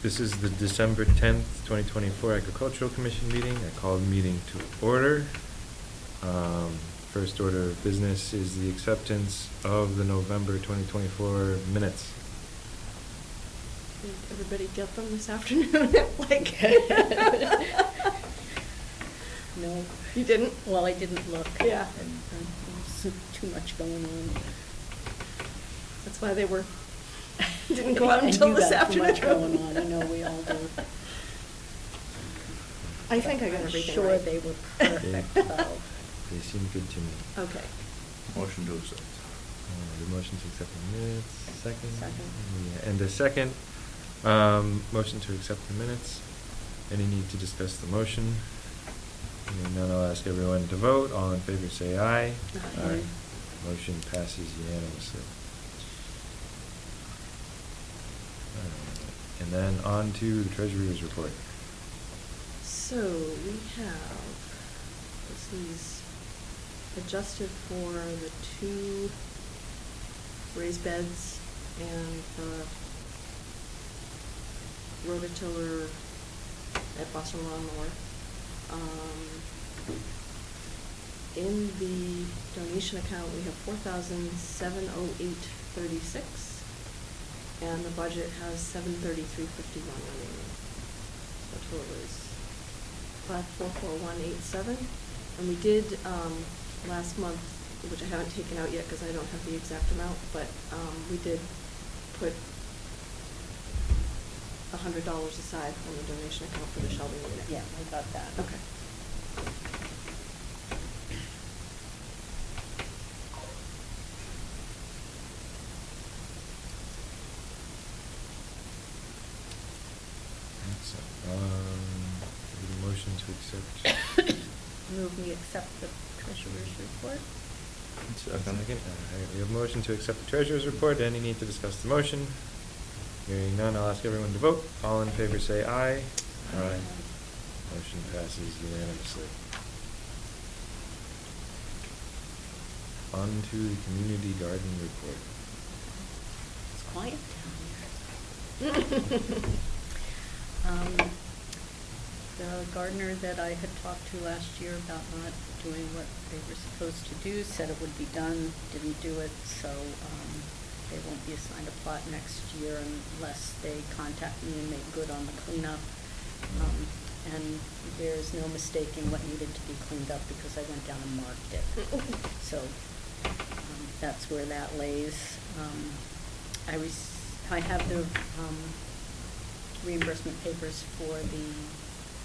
This is the December 10th, 2024 Agricultural Commission meeting. I call the meeting to order. First order of business is the acceptance of the November 2024 minutes. Did everybody get them this afternoon? Like, No. you didn't? Well, I didn't look. Yeah. There's too much going on. That's why they didn't go out I until knew this that too afternoon. much going on. I know we all do. I think I got I'm everything sure right. they were perfect, though. They seem good to me. Okay. Motion to accept. The motion to accept the minutes, second? Second. Yeah, and a second. Motion to accept the minutes. Any need to discuss the motion? Hearing none, I'll ask everyone to vote. All in favor say aye. Aye. Motion passes unanimously. And then on to the treasurer's report. So we have, this is adjusted for the 2 raised beds and the rototiller at Boston Lawnmower. In the donation account, we have $4,708.36, and the budget has $733.51 remaining. So total is $544,187. And we did last month, which I haven't taken out yet because I don't have the exact amount, but we did put $100 aside from the donation account for the shelving unit. Yeah, I got that. Okay. Need a motion to accept. Move we accept the treasurer's report. Second. We have a motion to accept the treasurer's report. Any need to discuss the motion? Hearing none, I'll ask everyone to vote. All in favor say aye. Aye. Motion passes unanimously. On to the community garden report. It's quiet down here. The gardener that I had talked to last year about not doing what they were supposed to do said it would be done, didn't do it, so they won't be assigned a plot next year unless they contact me and make good on the cleanup. And there's no mistaking what needed to be cleaned up because I went down and marked it. So that's where that lays. I have the reimbursement papers for the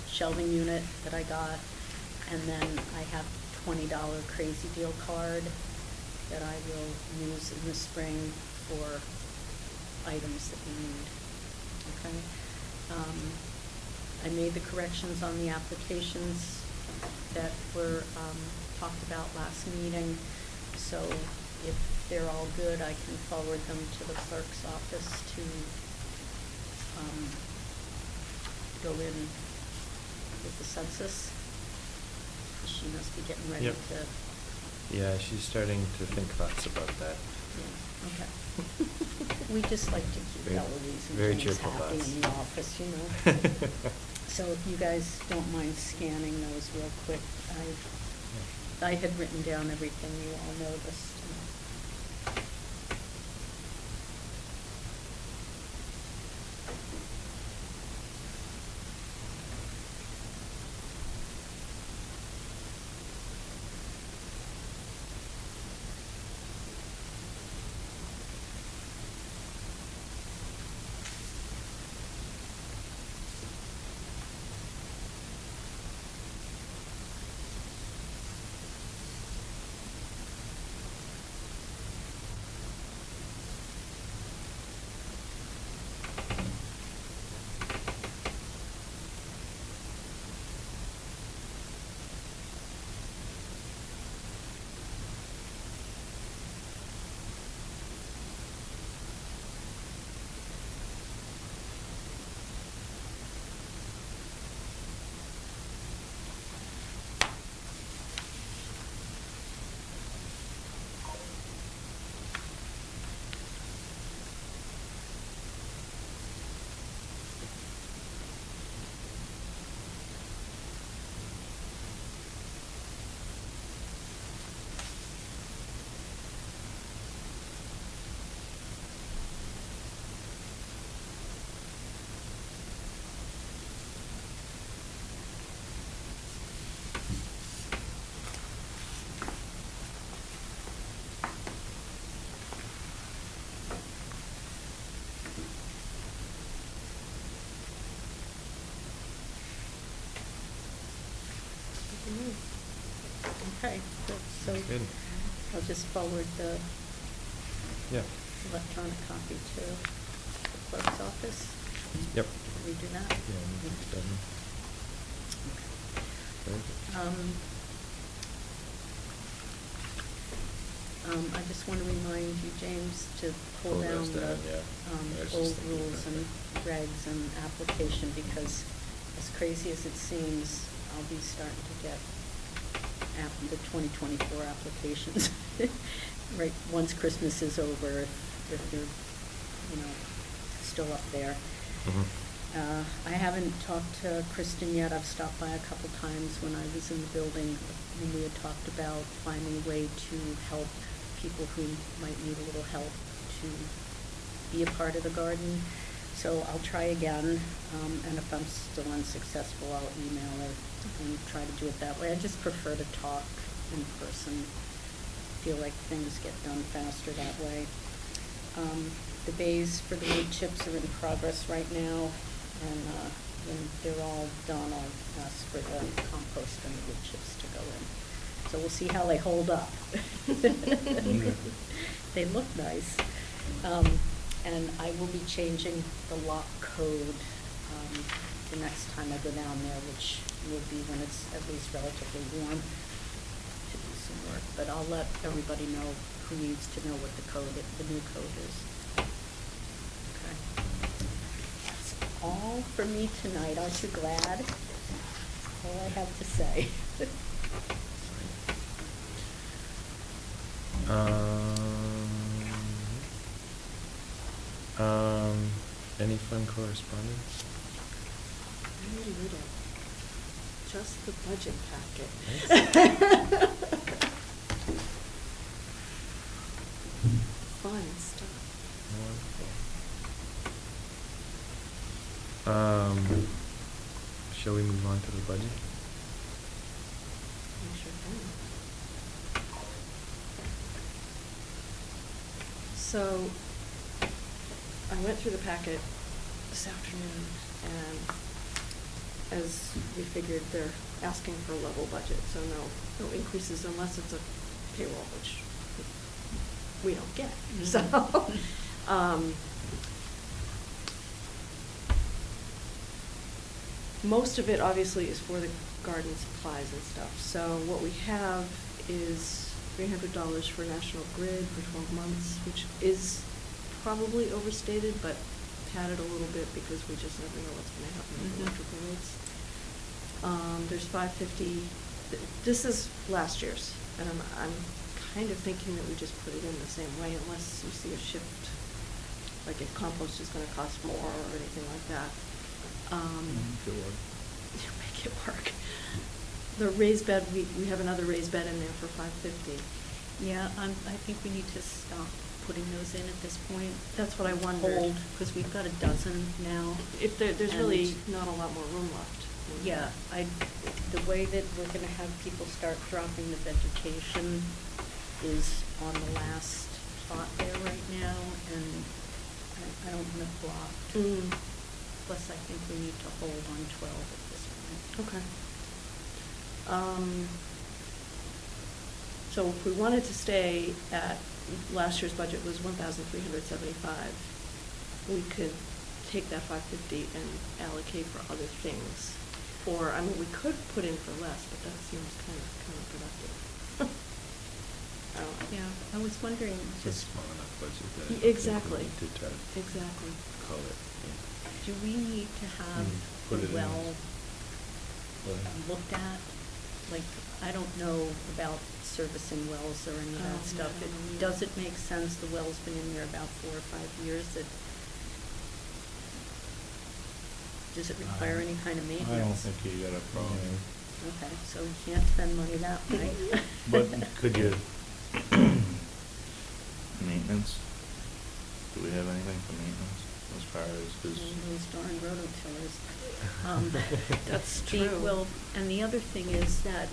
shelving unit that I got, and then I have $20 Crazy Deal card that I will use in the spring for items that we need. Okay. I made the corrections on the applications that were talked about last meeting, so if they're all good, I can forward them to the clerk's office to go in with the census. She must be getting ready Yep. to. Yeah, she's starting to think thoughts about that. Yeah, okay. We just like to keep Very- Eloise very and James cheerful happy thoughts. in the office, you know. So if you guys don't mind scanning those real quick, I had written down everything you all noticed. Okay, good. So Good. I'll just forward the Yeah. electronic copy to the clerk's office. Yep. Can we do that? Yeah, we can do that. Very good. I just want to remind you, James, to pull Pull down those the down, yeah. I was just old thinking rules about and regs and application, because as crazy as it seems, I'll be starting to get the 2024 applications, right, once Christmas is over, if you're, still up there. Mhm. I haven't talked to Kristen yet. I've stopped by a couple times when I was in the building, when we had talked about finding a way to help people who might need a little help to be a part of the garden. So I'll try again, and if I'm still unsuccessful, I'll email her and try to do it that way. I just prefer to talk in person. Feel like things get done faster that way. The bays for the wood chips are in progress right now, and when they're all done, I'll ask for the compost and the wood chips to go in. So we'll see how they hold up. They look nice. And I will be changing the lock code the next time I go down there, which will be when it's at least relatively warm to do some work. But I'll let everybody know who needs to know what the new code is. Okay. That's all for me tonight. Aren't you glad? That's all I have to say. Any fun correspondence? Very little. Just the budget Nice. packet. Fun stuff. Wonderful. Shall we move on to the budget? We sure can. So, I went through the packet this afternoon, and as we figured, they're asking for a level budget, so no increases unless it's a payroll, which we don't get, so. Most of it obviously is for the garden supplies and stuff, so what we have is $300 for National Grid for 12 months, which is probably overstated, but padded a little bit because we just never know what's gonna happen with electrical rates. There's $550, this is last year's, and I'm kind of thinking that we just put it in the same way unless you see a shift, like if compost is gonna cost more or anything like that. Good work. Make it work. The raised bed, we have another raised bed in there for $550. Yeah, I think we need to stop putting those in at this point. That's what I wondered. Hold, because we've got a dozen now. If there's really And- not a lot more room left. Yeah, the way that we're gonna have people start dropping the vegetation is on the last plot there right now, and I don't want it blocked. Mm. Plus, I think we need to hold on 12 at this point. Okay. So if we wanted to stay at, last year's budget was $1,375, we could take that $550 and allocate for other things. Or, I mean, we could put in for less, but that seems kind of counterproductive. I don't know. Yeah, I was wondering, It's a just, small enough budget that I think Exactly. we need to try to Exactly. call it. do we need to have Put the it in. well Well, looked at? Like, I don't know about servicing wells or any of Oh, that stuff. no, no. Does it make sense? The well's been in there about 4 or 5 years. Does it require any kind of maintenance? I don't think you got a problem. Okay, so we can't spend money that way. But could you, maintenance? Do we have anything for maintenance as far as, cause? Those darn rototillers. That's The- true. Well, and the other thing is that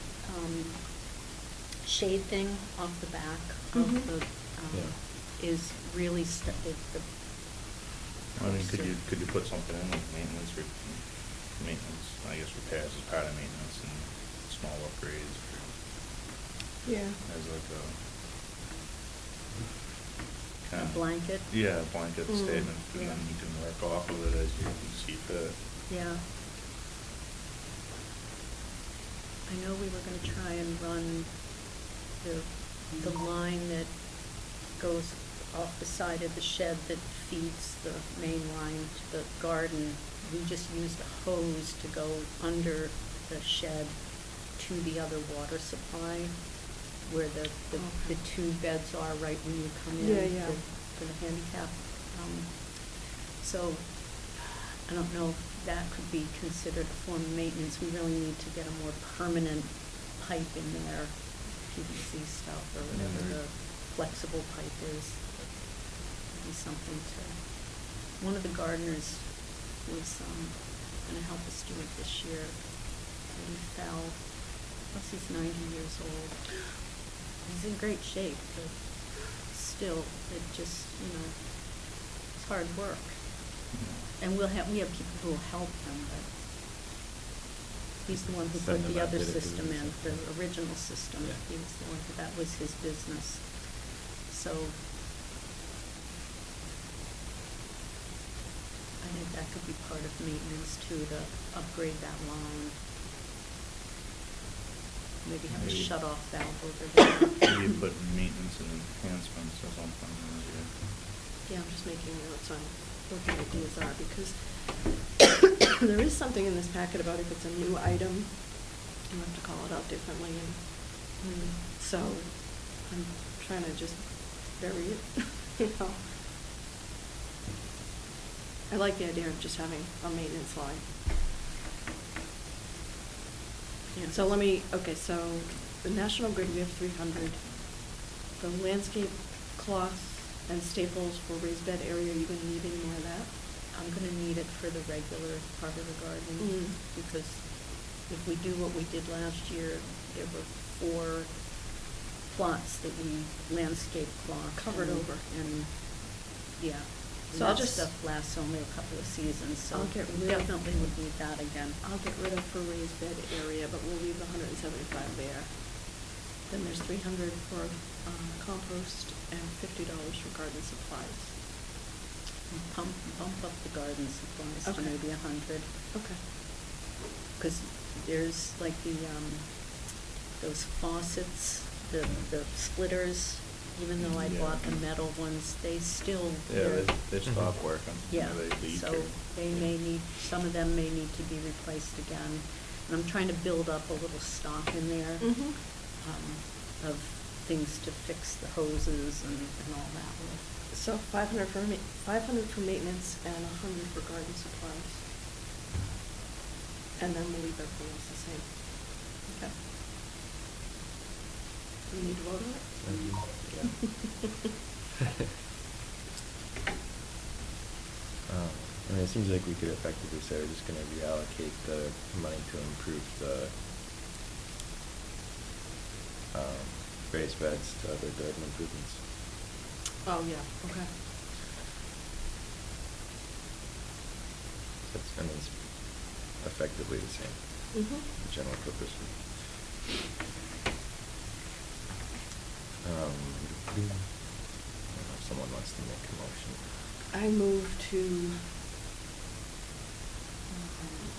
shade thing off the back of Mhm. the, Yeah. is really I mean, could you put something in like maintenance, I guess repairs is part of maintenance and small upgrades? Yeah. As like a. A kinda- blanket? Yeah, a blanket Mm, statement, and yeah. then you can work off of it as you see fit. Yeah. I know we were gonna try and run the line that goes off the side of the shed that feeds the main line to the garden. We just used a hose to go under the shed to the other water supply, where the Okay. two beds are right when you come in. Yeah, yeah. For the handicap. So, I don't know if that could be considered a form of maintenance. We really need to get a more permanent pipe in there, PVC stuff or whatever the flexible pipe is. Be something to, one of the gardeners was gonna help us do it this year. And he fell, plus he's 90 years old. He's in great shape, but still, it just, it's hard work. And we have people who will help him, but he's the one who Send put him the out, other did it, system did it, in, the something. original system. Yeah. He was the one, that was his business. So I think that could be part of maintenance too, to upgrade that line. Maybe have a Maybe. shut-off valve over there. Maybe put maintenance and enhancements or something in there. Yeah, I'm just making notes on what the ideas are, because there is something in this packet about if it's a new item, you have to call it out differently, and so I'm trying to just bury it, I like the idea of just having a maintenance line. Yeah. So so the National Grid, we have 300. The landscape cloth and staples for raised bed area, are you gonna need any more of that? I'm gonna need it for the regular part of the garden, Mm. because if we do what we did last year, there were 4 plots that we landscape cloth. Covered over. And, yeah. So And I'll that just- stuff lasts only a couple of seasons, so I'll get we rid of- definitely would need that again. I'll get rid of for raised bed area, but we'll leave the 175 there. Then there's 300 for compost and $50 for garden supplies. Bump up the garden supplies to Okay. maybe 100. Okay. Because there's like those faucets, the splitters, even though I Yeah. bought the metal ones, they still. Yeah, they're- they stopped working. Yeah, They leak so or- some of them may need to be replaced again. And I'm trying to build up a little stock in there, Mm-hmm. of things to fix the hoses and all that with. So 500 for maintenance and 100 for garden supplies. And then we'll leave everything else the same. Okay. We need to vote on it? I mean, it seems like we could effectively say we're just gonna reallocate the money to improve the raised beds to other garden improvements. Oh, yeah, okay. That's, I mean, it's effectively the same, Mm-hmm. general purpose. I don't know if someone wants to make a motion. I move to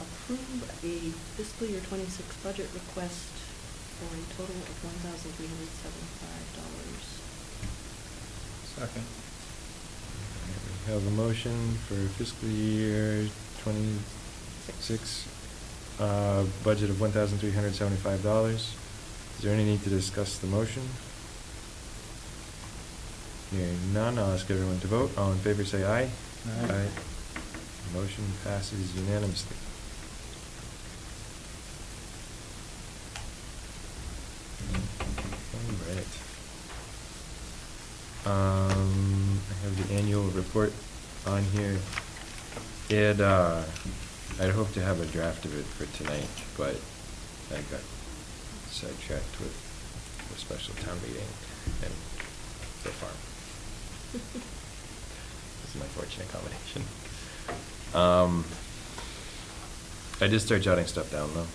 approve a fiscal year 26 budget request for a total of $1,375. Second. We have a motion for fiscal year 26, budget of $1,375. Is there any need to discuss the motion? Hearing none, I'll ask everyone to vote. All in favor say aye. Aye. Motion passes unanimously. All right. I have the annual report on here. I'd hoped to have a draft of it for tonight, but I got sidetracked with the special town meeting and the farm. This is my fortunate combination. I did start jotting stuff down though.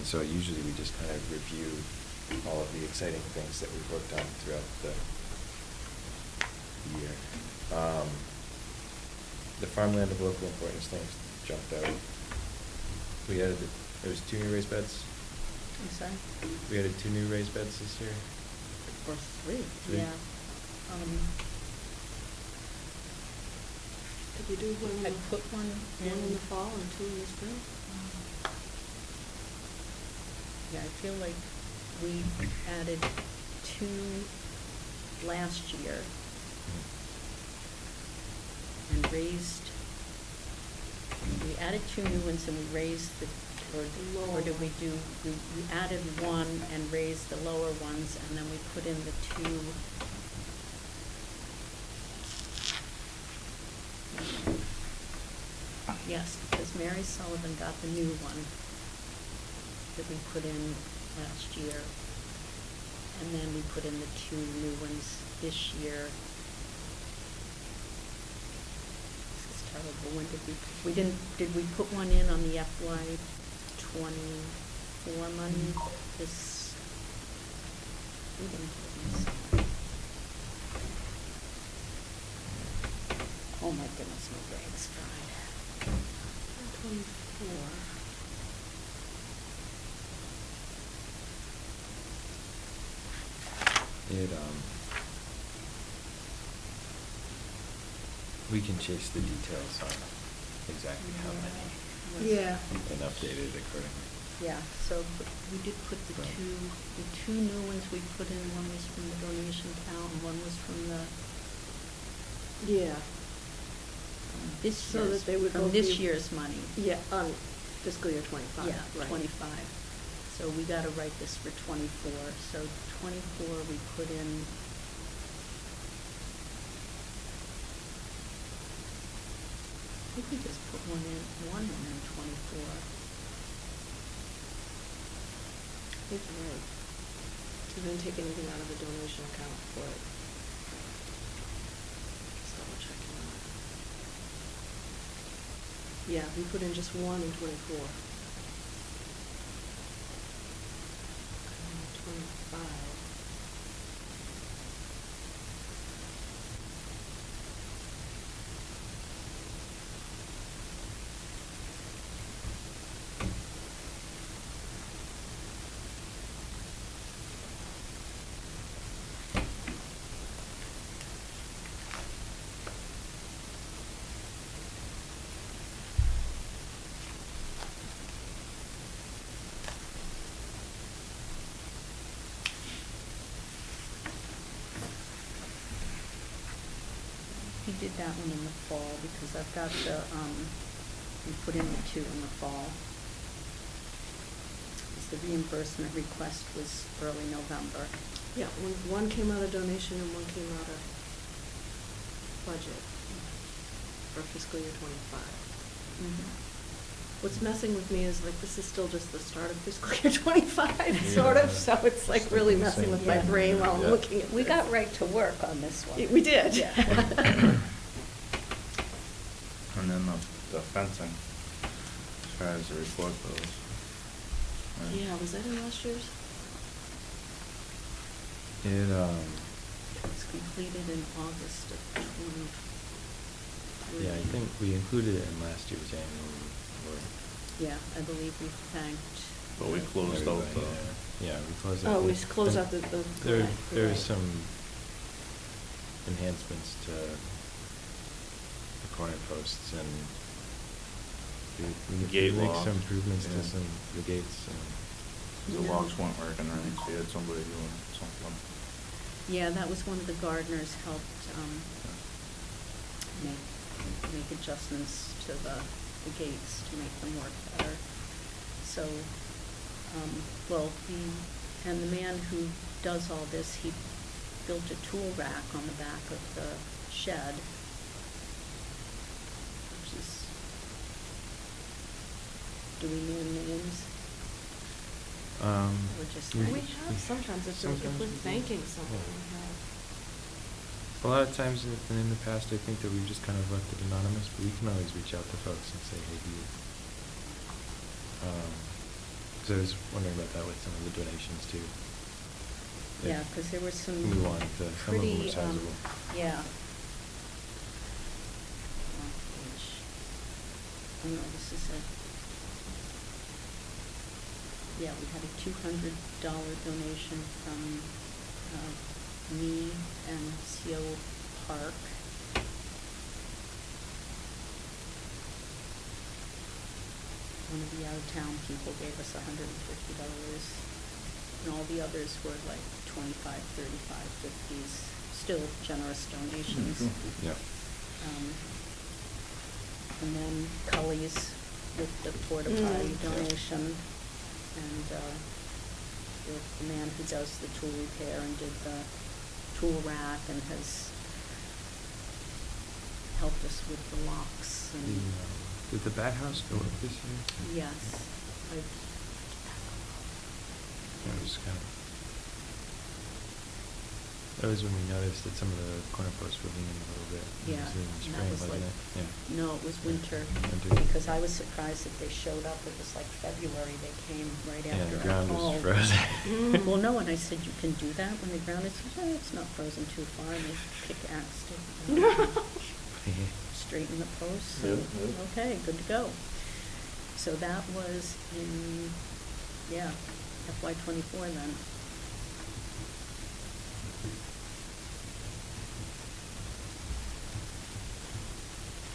And so usually we just kind of review all of the exciting things that we've worked on throughout the year. The farmland of local importance things jumped out. We added, there was 2 new raised beds. I'm sorry? We added 2 new raised beds this year. Or 3, Three? yeah. Did we do one in I the, put one one in the fall and 2 in the spring? Yeah, I feel like we added 2 last year and raised, we added 2 new ones and we raised the, or did we do, we added 1 and raised the lower ones, and then we put in the 2. Yes, because Mary Sullivan got the new one that we put in last year. And then we put in the 2 new ones this year. This is terrible. When did did we put one in on the FY '24 money? This, we didn't put this. Oh my goodness, my brain's fried. 24. It, we can chase the details on exactly how many. Yeah. And update it accordingly. Yeah, so we did put the Right. the 2 new ones we put in, one was from the donation account and one was from the, Yeah. this So year's, that they would from both this be- year's money. Yeah, fiscal year 25. Yeah, right. 25. So we gotta write this for 24. So 24, we put in, I think we just put one in 24. I think you're right. We didn't take anything out of the donation account for it. Just double checking that. Yeah, we put in just 1 in 24. 25. He did that one in the fall because I've got the, we put in the 2 in the fall. 'Cause the reimbursement request was early November. Yeah, one came out of donation and one came out of budget for fiscal year 25. What's messing with me is like, this is still just the start of fiscal year 25, sort of, Yeah. so it's like Still really the messing same with my thing. brain while I'm Yeah. looking at this. We got right to work on this one. We did. Yeah. And then the fencing, as far as the report goes. right? Yeah, was that in last year's? It, It was completed in August of 23. yeah, I think we included it in last year's annual report. Yeah, I believe we thanked. But we closed out Everybody, the. yeah, we closed out. Oh, we the- closed out the There, right, there right. is some enhancements to the corner posts and we Gate make lock. some improvements Yeah. to the gates and. The locks weren't working, right, so you had somebody doing something. Yeah, that was one of the gardeners helped, make adjustments to the gates to make them work better. So, well, and the man who does all this, he built a tool rack on the back of the shed, which is, do we name names? Or just we- We have sometimes, if we're sometimes we do. thanking someone, Yeah. we have. A lot of times in the past, I think that we've just kind of left it anonymous, but we can always reach out to folks and say, hey, do you, Because I was wondering about that with some of the donations too. Yeah, because there were some We wanted to, some of them pretty, were sizable. yeah. Wrong page. Oh, no, this is it. Yeah, we had a $200 donation from me and CO Park. One of the out-of-town people gave us $150, and all the others were like 25, 35, 50s, still generous donations. Yeah. And then Cully's with the porta potty Mm. donation, and the man who does the tool repair and did the tool rack and has helped us with the locks and. Did the bat house go up this year? Yes, That was kind of. That was when we noticed that some of the corner posts were leaning a little bit. It yeah, was in and that spring, was wasn't like, it? Yeah. no, it was winter, Winter. because I was surprised that they showed up, it was like February, they came right Yeah, after the I ground called. was frozen. Well, no, and I said, you can do that when the ground is, it's not frozen too far, and they pickaxed it, straighten the posts, and, Yep, yep. okay, good to go. So that was in, yeah, FY '24 then.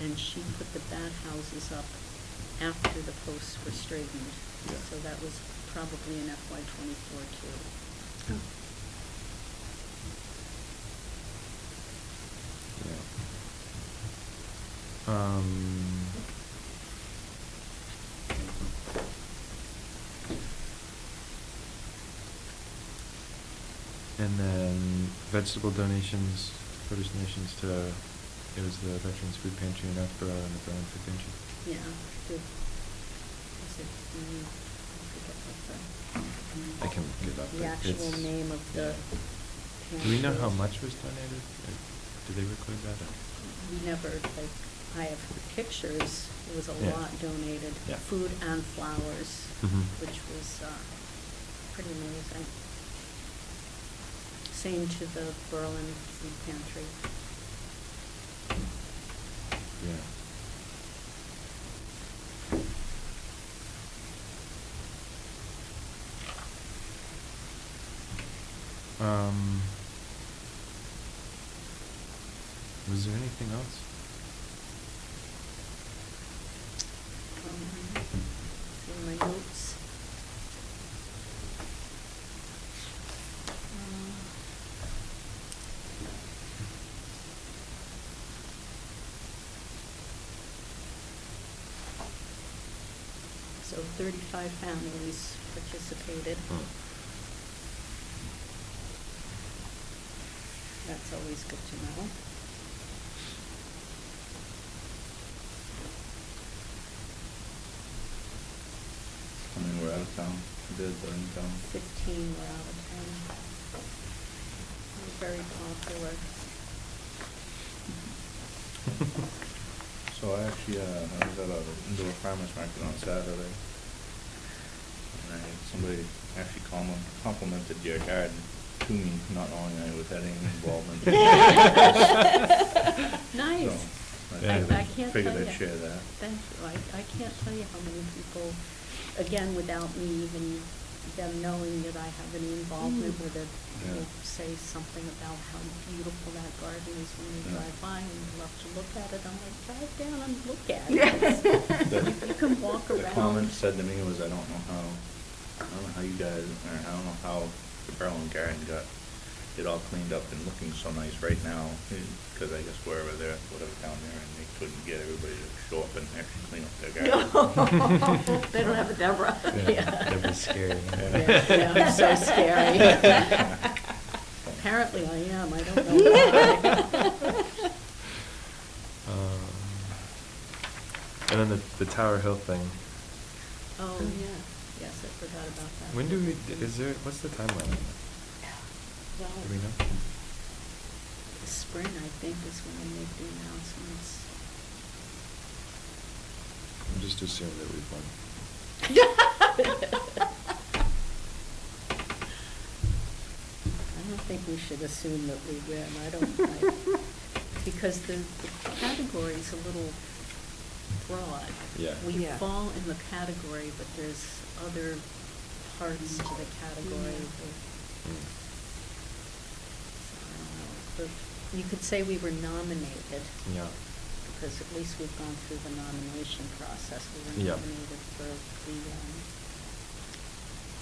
And she put the bat houses up after the posts were straightened. Yeah. So that was probably in FY '24 too. Yeah. And then vegetable donations, produce donations to, it was the Veterans Food Pantry in Northborough and the Berlin Food Pantry. Yeah, is it, I forget what I can look it up, the but actual it's- name of the Do we know how pantry is. much was donated? Or did they record that? Or? We never, like, I have pictures, there was a Yeah. lot donated, Yeah. food and flowers, Mhm. which was pretty amazing. Same to the Berlin Food Pantry. Yeah. Was there anything else? See my notes. So 35 families participated. That's always good to know. I mean, we're out of town, they're in town. 15 were out of town. They were very popular. So I actually, I was at a indoor farmer's market on Saturday. And somebody actually complimented your garden to me, not knowing I was had any involvement. Nice. So, Yeah. I can't figured tell I'd you. share that. Thank you. I can't tell you how many people, again, without me even them knowing that I have any involvement with it, Yeah. will say something about how beautiful that garden is when they Yeah. drive by and love to look at it. I'm like, drive down and look at Yes. it. You can walk The around. comment said to me was, I don't know how you guys, or I don't know how the Berlin garden got it all cleaned up and looking so nice right now, because I guess wherever they're, whatever down there, and they couldn't get everybody to show up and actually clean up their garden. They don't have a Deborah. Yeah. That was scary. Yeah, I'm so scary. Apparently I am, I don't know why. And then the Tower Hill thing. Oh, Oh, yeah. yes, I forgot about that. When do we, is there, what's the timeline on that? Well, Do we know? the spring, I think, is when they make the announcements. I'm just assuming that we've won. think we should assume that we win. I don't, because the category's a little broad. Yeah. We Yeah. fall in the category, but there's other parts to the category. Yeah. Mm. I don't know. But you could say we were nominated, Yeah. because at least we've gone through the nomination process. We were Yeah. nominated for the, I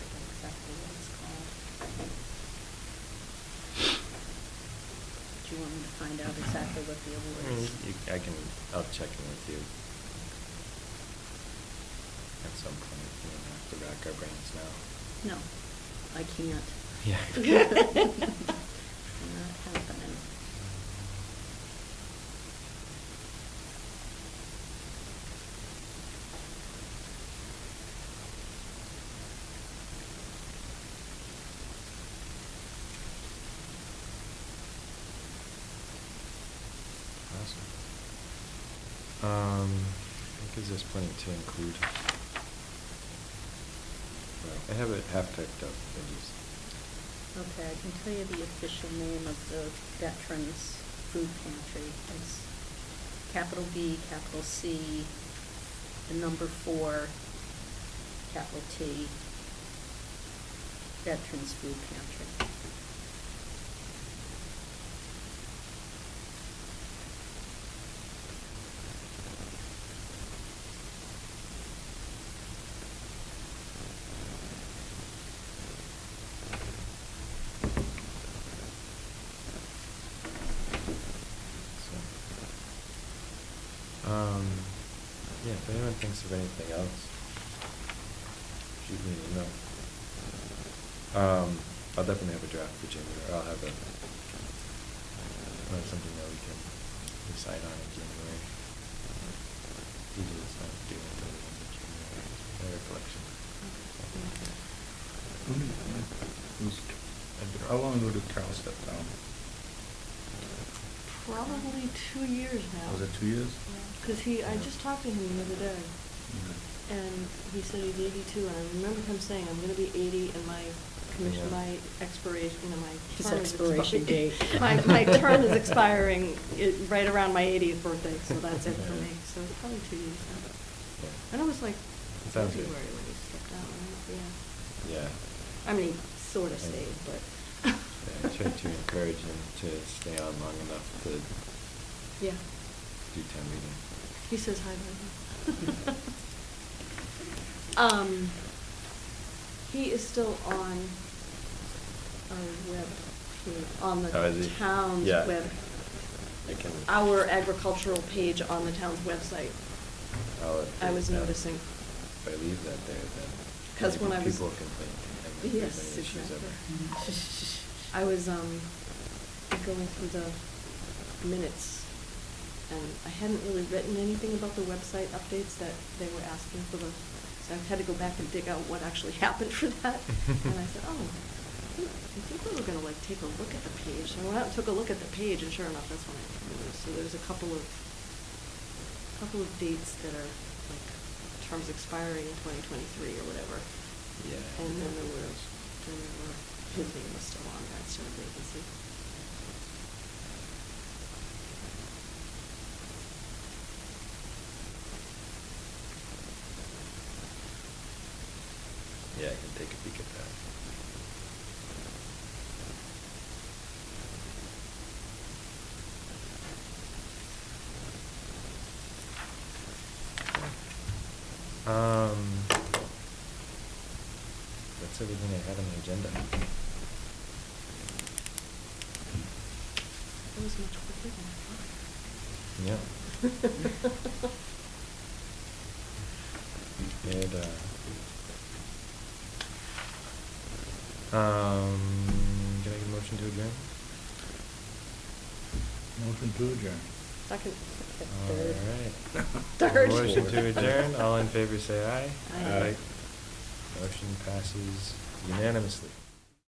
forget exactly what it's called. Do you want me to find out exactly what the award is? I'll check in with you at some point. We don't have to rack our brains now. No, I can't. Yeah. Not happening. Awesome. That gives us plenty to include. Well, I have it half typed up. I just. Okay, I can tell you the official name of the Veterans Food Pantry. It's capital V, capital C, the number 4, capital T, Veterans Food Pantry. Yeah, if anyone thinks of anything else, shoot me an email. I'll definitely have a draft for January. I'll have something that we can decide on in January. Usually it's not due until the end of January. My recollection. How long ago did Carl step down? Probably 2 years now. Was it 2 years? Because I just talked to him the other day, and he said he's 82, and I remember him saying, I'm gonna be 80, and my commission, Yeah. my expiration, my His term is expiration date. My term is expiring right around my 80th birthday, so that's it for me, so it's probably 2 years now. Yeah. And it was like It sounds good. February when he stepped down, right? Yeah. Yeah. I mean, he sort of And- stayed, but. Yeah, I try to encourage him to stay on long enough to Yeah. do town meeting. He says hi, Barbara. He is still on our web, on the Oh, is he? town's Yeah. web, I can. our agricultural page on the town's website. I was noticing. If I leave that there, then. 'Cause maybe when I was- People complain if there's Yes, any issues exactly. ever. I was going through the minutes, and I hadn't really written anything about the website updates that they were asking for so I had to go back and dig out what actually happened for that. And I said, oh, I think we were gonna take a look at the page. So I went out and took a look at the page, and sure enough, that's when I noticed. So there's a couple of dates that are like terms expiring in 2023 or whatever. Yeah. And then there were, his name was still on that sort of vacancy. Yeah, I can take a peek at that. That's everything I had on the agenda. It was much quicker than I thought. Yeah. Can I get a motion to adjourn? Motion to adjourn. Second. All right. Third. Motion to adjourn, all in favor say aye. Aye. Motion passes unanimously.